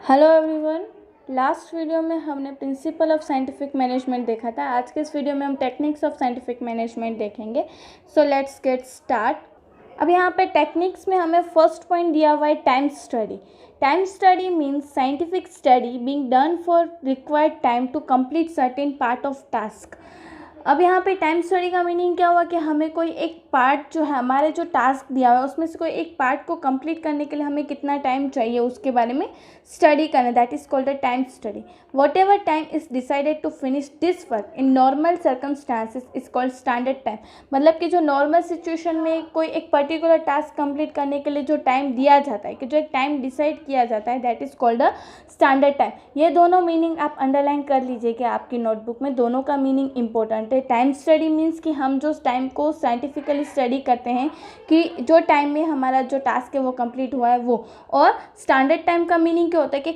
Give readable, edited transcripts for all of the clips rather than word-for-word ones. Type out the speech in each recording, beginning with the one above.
Hello everyone. Last video में हमने principle of scientific management देखा था। आज के इस वीडियो में हम टेक्निक्स ऑफ साइंटिफिक मैनेजमेंट देखेंगे। So let's get start. अब यहाँ पे टेक्निक्स में हमें फर्स्ट पॉइंट दिया हुआ है time study. Time study means scientific study being done for required time to complete certain part of task. अब यहाँ पे टाइम स्टडी का मीनिंग क्या हुआ कि हमें कोई एक पार्ट जो है, हमारे जो टास्क दिया हुआ है उसमें से कोई एक पार्ट को कंप्लीट करने के लिए हमें कितना टाइम चाहिए उसके बारे में स्टडी करना। That is called a time study. Whatever time is decided to finish this work in normal circumstances is called standard time. मतलब कि जो नॉर्मल सिचुएशन में कोई एक पर्टिकुलर टास्क कंप्लीट करने के लिए जो टाइम दिया जाता है, कि जो एक टाइम डिसाइड किया जाता है, that is called a standard time. ये दोनों मीनिंग आप अंडरलाइन कर लीजिए कि आपकी नोटबुक में दोनों का मीनिंग इंपॉर्टेंट है। टाइम स्टडी मीन्स कि हम जो टाइम को साइंटिफिकली स्टडी करते हैं कि जो टाइम में हमारा जो टास्क है वो कंप्लीट हुआ है वो। और स्टैंडर्ड टाइम का मीनिंग क्या होता है कि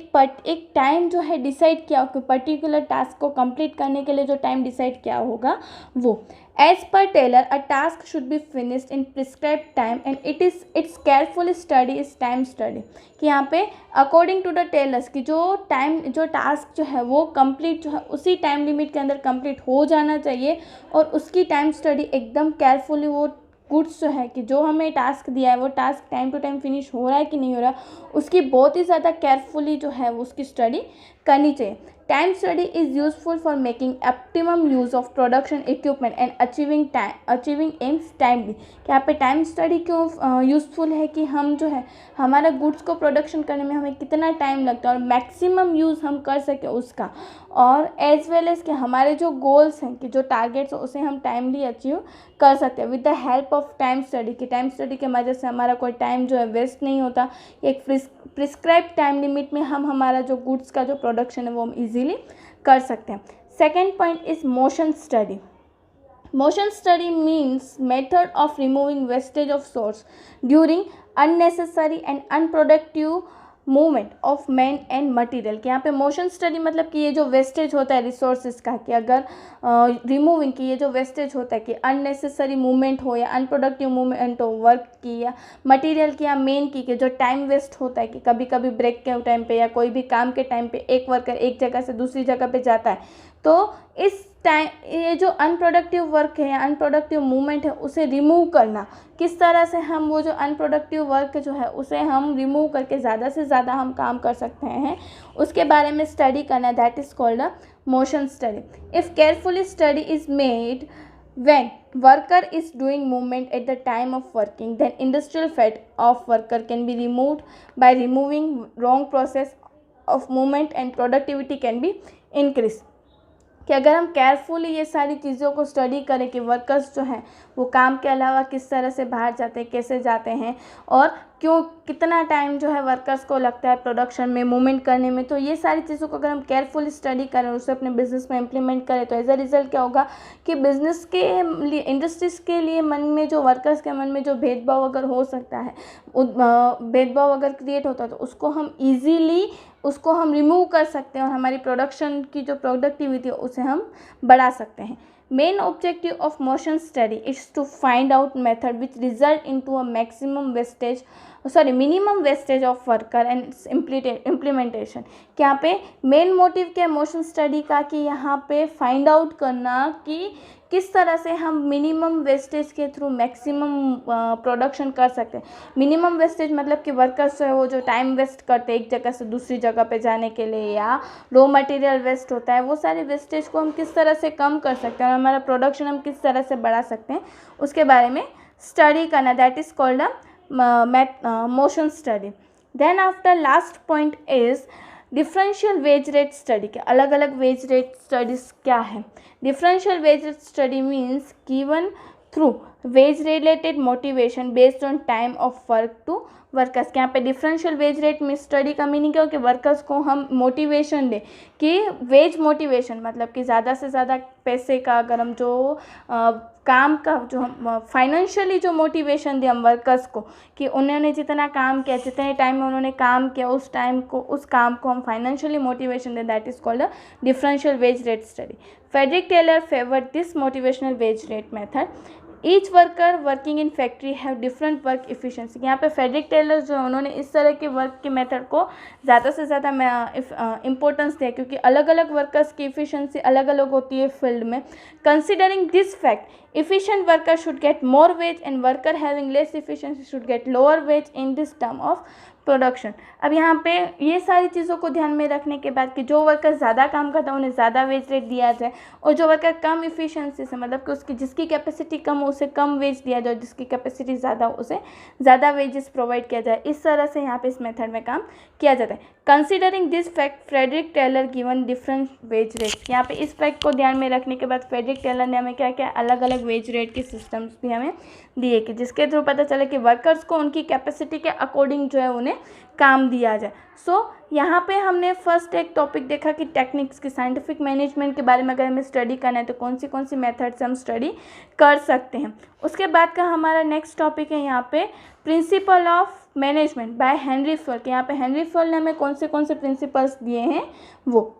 एक टाइम जो है डिसाइड किया हो, पर्टिकुलर टास्क को कंप्लीट करने के लिए जो टाइम डिसाइड किया होगा वो। As per Taylor, a task should be finished in prescribed time and its careful study is time study। कि यहाँ पे अकॉर्डिंग टू द टेलर्स कि जो टास्क जो है वो कंप्लीट जो है उसी टाइम लिमिट के अंदर कंप्लीट हो जाना चाहिए। और उसकी टाइम स्टडी एकदम केयरफुली वो गुड्स जो है कि जो हमें टास्क दिया है वो task time to time finish हो रहा है कि नहीं हो रहा, उसकी बहुत ही ज़्यादा केयरफुली जो है वो उसकी स्टडी करनी चाहिए। Time study is useful for making optimum use of production equipment and achieving AIIMS timely. कि यहाँ पे टाइम स्टडी क्यों यूज़फुल है कि हम जो है हमारा गुड्स को प्रोडक्शन करने में हमें कितना टाइम लगता है और मैक्सिमम यूज़ हम कर सकें उसका। और एज वेल एज कि हमारे जो गोल्स हैं कि जो टारगेट्स हैं उसे हम टाइमली अचीव कर सकते हैं with the help of time study. कि टाइम स्टडी के वजह से हमारा कोई टाइम जो है वेस्ट नहीं होता। एक प्रिस्क्राइब टाइम लिमिट में हम हमारा जो गुड्स का जो प्रोडक्शन है वो हम इजीली कर सकते हैं। Second point is motion study. Motion study means method of removing wastage of source during unnecessary and unproductive movement of man and material. कि यहाँ पे मोशन स्टडी मतलब कि ये जो वेस्टेज होता है रिसोर्सेज का, कि अगर रिमूविंग की ये जो वेस्टेज होता है कि अननेसेसरी मूवमेंट हो या अनप्रोडक्टिव मूवमेंट हो वर्क की या मटेरियल की या मेन की जो टाइम वेस्ट होता है कि कभी कभी ब्रेक के टाइम पे या कोई भी काम के टाइम पे एक वर्कर एक जगह से दूसरी जगह पे जाता है, तो इस टाइम ये जो अनप्रोडक्टिव वर्क है या अनप्रोडक्टिव मूवमेंट है उसे रिमूव करना, किस तरह से हम वो जो अनप्रोडक्टिव वर्क जो है उसे हम रिमूव करके ज़्यादा से ज़्यादा हम काम कर सकते हैं, उसके बारे में स्टडी करना। That is called a motion study. If carefully study is made when worker is doing movement at the time of working, then industrial fat of worker can be removed by removing wrong process of movement and productivity can be increased। कि अगर हम carefully ये सारी चीज़ों को study करें कि workers जो हैं वो काम के अलावा किस तरह से बाहर जाते हैं, कैसे जाते हैं और क्यों, कितना टाइम जो है वर्कर्स को लगता है प्रोडक्शन में मूवमेंट करने में, तो ये सारी चीज़ों को अगर हम केयरफुली स्टडी करें उसे अपने बिजनेस में इम्प्लीमेंट करें तो एज अ रिजल्ट क्या होगा कि बिजनेस के लिए, इंडस्ट्रीज़ के लिए मन में जो वर्कर्स के मन में जो भेदभाव अगर हो सकता है, भेदभाव अगर क्रिएट होता है तो उसको हम रिमूव कर सकते हैं और हमारी प्रोडक्शन की जो प्रोडक्टिविटी है उसे हम बढ़ा सकते हैं। Main objective of motion study is to find out method which result into a minimum wastage of worker and its implementation. कि यहाँ पे मेन मोटिव क्या है मोशन स्टडी का कि यहाँ पे फाइंड आउट करना कि किस तरह से हम मिनिमम वेस्टेज के थ्रू मैक्सिमम प्रोडक्शन कर सकते हैं। मिनिमम वेस्टेज मतलब कि वर्कर्स जो है वो जो टाइम वेस्ट करते हैं एक जगह से दूसरी जगह पे जाने के लिए या रॉ मटेरियल वेस्ट होता है, वो सारे वेस्टेज को हम किस तरह से कम कर सकते हैं और हमारा प्रोडक्शन हम किस तरह से बढ़ा सकते हैं उसके बारे में स्टडी करना। That is called a motion study. Then after last point is differential wage rate study. के अलग अलग वेज रेट स्टडीज़ क्या है। Differential wage rate study means given through wage related motivation based on time of work to workers. के यहाँ पे differential wage rate में study का मीनिंग क्या हो कि वर्कर्स को हम मोटिवेशन दें कि वेज मोटिवेशन मतलब कि ज़्यादा से ज़्यादा पैसे का अगर हम जो काम का जो हम फाइनेंशियली जो मोटिवेशन दें हम वर्कर्स को कि उन्होंने जितना काम किया, जितने टाइम में उन्होंने काम किया उस काम को हम फाइनेंशियली मोटिवेशन दें। That is called a differential wage rate study. Frederick Taylor favoured this motivational wage rate method. Each worker working in factory have different work efficiency. यहाँ पे फ्रेडरिक टेलर जो है उन्होंने इस तरह के वर्क के मेथड को ज़्यादा से ज़्यादा इम्पोर्टेंस दिया, क्योंकि अलग अलग वर्कर्स की इफ़िशिएंसी अलग अलग होती है फील्ड में। Considering this fact, efficient worker should get more wage and worker having less efficiency should get lower wage in this term of production. अब यहाँ पे ये सारी चीज़ों को ध्यान में रखने के बाद कि जो वर्कर ज़्यादा काम करता है उन्हें ज़्यादा वेज रेट दिया जाए, और जो वर्कर कम इफिशिएंसी से, मतलब कि उसकी जिसकी कैपेसिटी कम हो उसे कम वेज दिया जाए, जिसकी कैपेसिटी ज़्यादा हो उसे ज़्यादा वेजेस प्रोवाइड किया जाए। इस तरह से यहाँ पे इस मेथड में काम किया जाता है। Considering this fact, Frederick Taylor given different wage rate. यहाँ पे इस फैक्ट को ध्यान में रखने के बाद फ्रेडरिक टेलर ने हमें क्या क्या अलग अलग वेज रेट के सिस्टम्स भी हमें दिए, कि जिसके थ्रू पता चले कि वर्कर्स को उनकी कैपेसिटी के अकॉर्डिंग जो है उन्हें काम दिया जाए। यहाँ पे हमने फर्स्ट एक टॉपिक देखा कि टेक्निक्स की, साइंटिफिक मैनेजमेंट के बारे में अगर हमें स्टडी करना है तो कौन सी मेथड से हम स्टडी कर सकते हैं। उसके बाद का हमारा नेक्स्ट टॉपिक है यहाँ पे principle of management by Henry Fayol. यहाँ पे हेनरी फ्योल ने हमें कौन से प्रिंसिपल्स दिए हैं वो।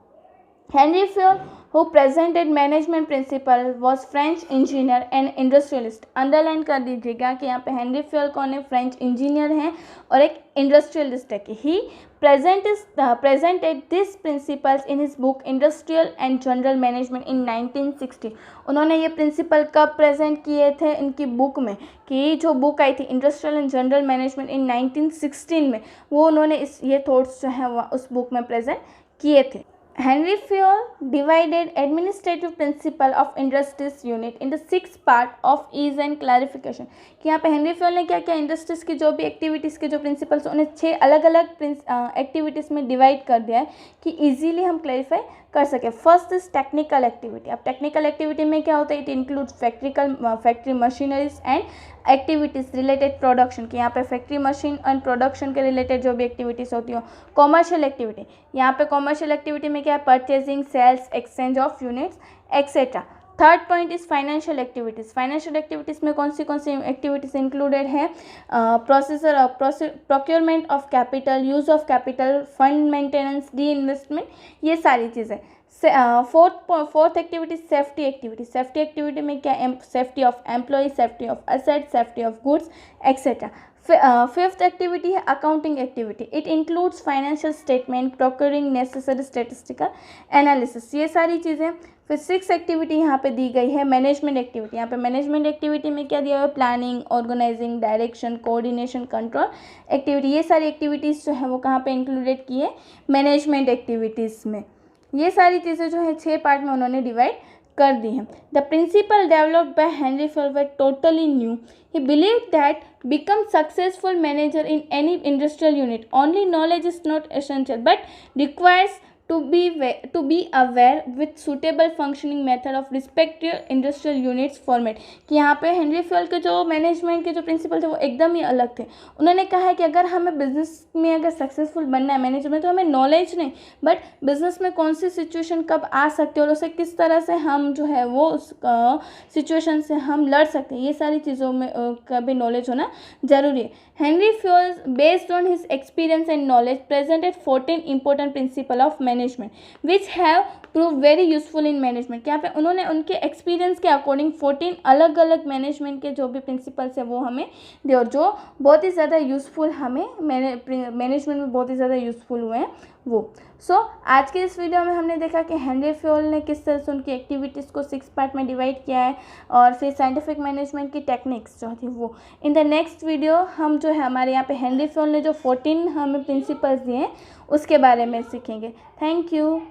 Henry Fayol, who presented management principle, was French engineer and industrialist। Underline कर दीजिएगा कि यहाँ पे हेनरी फ्योल कौन है, फ्रेंच इंजीनियर हैं और एक इंडस्ट्रियलिस्ट है। कि ही presented these principles in his book Industrial and General Management in 1960। उन्होंने ये प्रिंसिपल कब प्रेजेंट किए थे इनकी बुक में, कि जो बुक आई थी इंडस्ट्रियल एंड जनरल मैनेजमेंट इन 1916 में, वो उन्होंने ये थॉट्स जो है उस बुक में प्रेजेंट किए थे। Henry Fayol divided administrative principle of industries unit into 6 part of ease and clarification। कि यहाँ पे हेनरी फ्योल ने क्या क्या इंडस्ट्रीज की जो भी एक्टिविटीज़ के जो प्रिंसिपल्स उन्हें 6 अलग अलग एक्टिविटीज़ में डिवाइड कर दिया है कि इजीली हम क्लैरिफाई कर सके। First is technical activity. अब टेक्निकल एक्टिविटी में क्या होता है, it includes factory machineries and activities related production. कि यहाँ पे फैक्ट्री मशीन एंड प्रोडक्शन के रिलेटेड जो भी एक्टिविटीज़ होती हो। कॉमर्शियल एक्टिविटी, यहाँ पे कॉमर्शियल एक्टिविटी में क्या है, purchasing, sales, exchange of units etcetera. Third point is financial activities. Financial activities में कौन सी एक्टिविटीज़ इंक्लूडेड है, procurement of capital, use of capital, fund maintenance, reinvestment, ये सारी चीज़ें। Fourth activity safety activity. Safety activity में क्या, safety of employ, safety of asset, safety of goods etcetera. Fifth activity है accounting activity. It includes financial statement, procuring necessary statistical analysis, ये सारी चीज़ें। फिर सिक्स एक्टिविटी यहाँ पे दी गई है मैनेजमेंट एक्टिविटी। यहाँ पे मैनेजमेंट एक्टिविटी में क्या दिया हुआ है, planning, organising, direction, coordination, control activity. ये सारी एक्टिविटीज़ जो है वो कहाँ पे इंक्लूडेड की है, मैनेजमेंट एक्टिविटीज़ में। ये सारी चीज़ें जो है 6 पार्ट में उन्होंने डिवाइड कर दी हैं। The principle developed by Henry Fayol were totally new. He believed that become successful manager in any industrial unit, only knowledge is not essential but requires to be aware with suitable functioning method of respective industrial units format। कि यहाँ पे Henry Fayol के जो management के जो principal थे वो एकदम ही अलग थे। उन्होंने कहा है कि अगर हमें बिजनेस में अगर सक्सेसफुल बनना है मैनेजर में, तो हमें नॉलेज नहीं बट बिजनेस में कौन सी सिचुएशन कब आ सकती है और उसे किस तरह से हम जो है वो उस सिचुएशन से हम लड़ सकते हैं, ये सारी चीज़ों में का भी नॉलेज होना ज़रूरी है। Henry Fayol based on his experience and knowledge presented 14 important principle of management which have prove very useful in management. यहाँ पे उन्होंने उनके एक्सपीरियंस के अकॉर्डिंग 14 अलग अलग मैनेजमेंट के जो भी प्रिंसिपल्स है वो हमें दे, और जो बहुत ही ज़्यादा यूज़फुल हमें मैनेजमेंट में बहुत ही ज़्यादा यूज़फुल हुए हैं वो। आज के इस वीडियो में हमने देखा कि हेनरी फ्योल ने किस तरह से उनकी एक्टिविटीज़ को 6 पार्ट में डिवाइड किया है, और फिर साइंटिफिक मैनेजमेंट की टेक्निक्स जो थी वो। इन द नेक्स्ट वीडियो हम जो है हमारे यहाँ पे हेनरी फ्योल ने जो 14 हमें प्रिंसिपल्स दिए हैं उसके बारे में सीखेंगे। Thank you.